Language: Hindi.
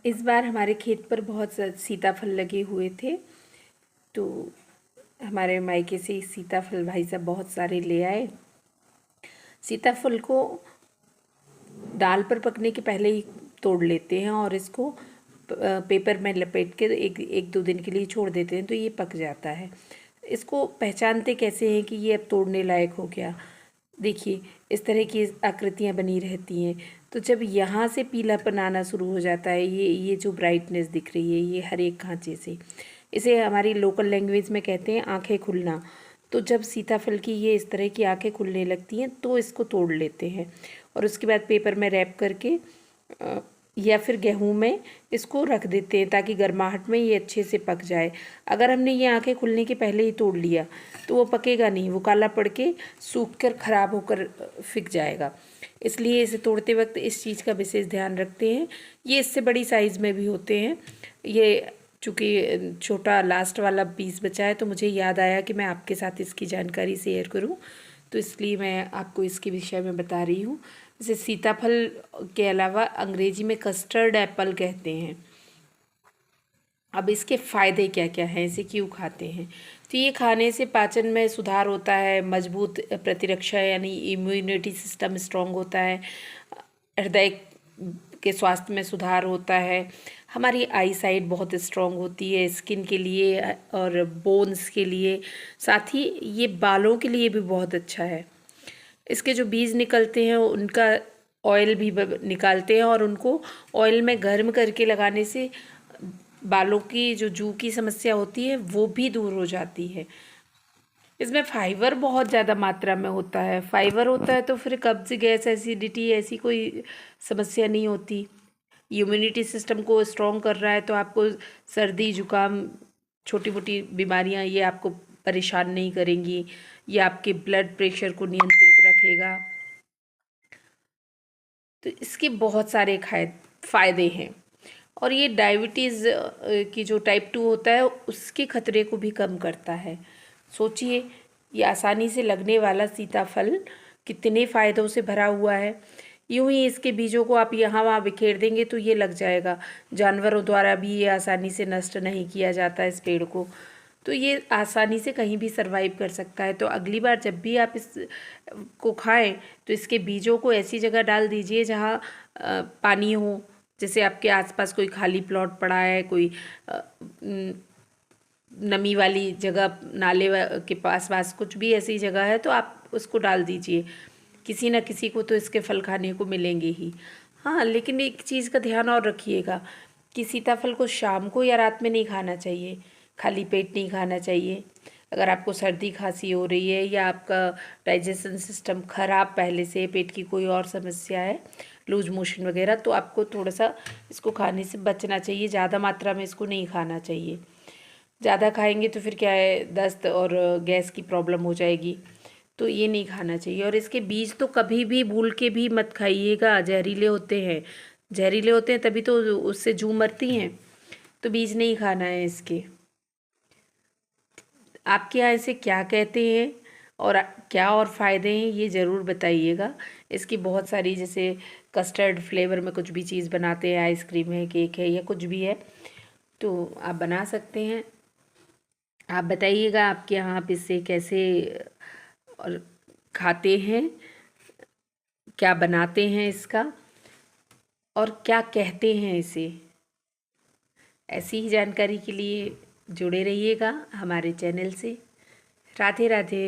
इस बार हमारे खेत पर बहुत सीताफल लगे हुए थे, तो हमारे मायके से सीताफल भाई साहब बहुत सारे ले आए। सीताफल को डाल पर पकने के पहले ही तोड़ लेते हैं और इसको पेपर में लपेट के एक दो दिन के लिए छोड़ देते हैं, तो ये पक जाता है। इसको पहचानते कैसे हैं कि ये अब तोड़ने लायक हो गया? देखिए, इस तरह की आकृतियाँ बनी रहती हैं। तो जब यहाँ से पीलापन आना शुरू हो जाता है, ये जो ब्राइटनेस दिख रही है, ये हर एक खांचे से, इसे हमारी लोकल लैंग्वेज में कहते हैं आंखें खुलना। तो जब सीताफल की ये इस तरह की आंखें खुलने लगती हैं तो इसको तोड़ लेते हैं और उसके बाद पेपर में रैप करके या फिर गेहूं में इसको रख देते हैं ताकि गर्माहट में ये अच्छे से पक जाए। अगर हमने ये आंखें खुलने के पहले ही तोड़ लिया तो वो पकेगा नहीं, वो काला पड़ के सूख कर ख़राब होकर फिक जाएगा। इसलिए इसे तोड़ते वक्त इस चीज़ का विशेष ध्यान रखते हैं। ये इससे बड़ी साइज़ में भी होते हैं। ये चूँकि छोटा लास्ट वाला पीस बचा है तो मुझे याद आया कि मैं आपके साथ इसकी जानकारी शेयर करूं, तो इसलिए मैं आपको इसके विषय में बता रही हूँ। जैसे सीताफल के अलावा अंग्रेजी में कस्टर्ड एप्पल कहते हैं। अब इसके फ़ायदे क्या क्या हैं, इसे क्यों खाते हैं? तो ये खाने से पाचन में सुधार होता है, मजबूत प्रतिरक्षा यानी इम्यूनिटी सिस्टम स्ट्रॉन्ग होता है, हृदय के स्वास्थ्य में सुधार होता है, हमारी आई साइट बहुत स्ट्रॉन्ग होती है स्किन के लिए और बोन्स के लिए, साथ ही ये बालों के लिए भी बहुत अच्छा है। इसके जो बीज निकलते हैं उनका ऑयल भी निकालते हैं और उनको ऑयल में गर्म करके लगाने से बालों की जो जू की समस्या होती है वो भी दूर हो जाती है। इसमें फाइबर बहुत ज़्यादा मात्रा में होता है। फाइबर होता है तो फिर कब्ज, गैस, एसिडिटी ऐसी कोई समस्या नहीं होती। इम्यूनिटी सिस्टम को स्ट्रॉन्ग कर रहा है तो आपको सर्दी जुकाम, छोटी मोटी बीमारियां ये आपको परेशान नहीं करेंगी। ये आपके ब्लड प्रेशर को नियंत्रित रखेगा। तो इसके बहुत सारे फ़ायदे हैं और ये डायबिटीज़ की जो टाइप 2 होता है उसके खतरे को भी कम करता है। सोचिए, ये आसानी से लगने वाला सीताफल कितने फ़ायदों से भरा हुआ है। यूं ही इसके बीजों को आप यहाँ वहाँ बिखेर देंगे तो ये लग जाएगा। जानवरों द्वारा भी ये आसानी से नष्ट नहीं किया जाता इस पेड़ को, तो ये आसानी से कहीं भी सरवाइव कर सकता है। तो अगली बार जब भी आप इस को खाएं तो इसके बीजों को ऐसी जगह डाल दीजिए जहाँ पानी हो। जैसे आपके आसपास कोई खाली प्लॉट पड़ा है, कोई नमी वाली जगह, नाले के पास कुछ भी ऐसी जगह है तो आप उसको डाल दीजिए। किसी न किसी को तो इसके फल खाने को मिलेंगे ही। हाँ, लेकिन एक चीज़ का ध्यान और रखिएगा कि सीताफल को शाम को या रात में नहीं खाना चाहिए, खाली पेट नहीं खाना चाहिए। अगर आपको सर्दी खांसी हो रही है या आपका डाइजेशन सिस्टम ख़राब पहले से, पेट की कोई और समस्या है, लूज मोशन वगैरह, तो आपको थोड़ा सा इसको खाने से बचना चाहिए। ज़्यादा मात्रा में इसको नहीं खाना चाहिए। ज़्यादा खाएंगे तो फिर क्या है, दस्त और गैस की प्रॉब्लम हो जाएगी, तो ये नहीं खाना चाहिए। और इसके बीज तो कभी भी भूल के भी मत खाइएगा, जहरीले होते हैं। जहरीले होते हैं तभी तो उससे जू मरती हैं, तो बीज नहीं खाना है इसके। आपके यहाँ इसे क्या कहते हैं और क्या और फ़ायदे हैं ये ज़रूर बताइएगा। इसकी बहुत सारी, जैसे कस्टर्ड फ्लेवर में कुछ भी चीज़ बनाते हैं, आइसक्रीम है, केक है या कुछ भी है, तो आप बना सकते हैं। आप बताइएगा आपके यहाँ आप इसे कैसे और खाते हैं, क्या बनाते हैं इसका और क्या कहते हैं इसे। ऐसी ही जानकारी के लिए जुड़े रहिएगा हमारे चैनल से। राधे राधे।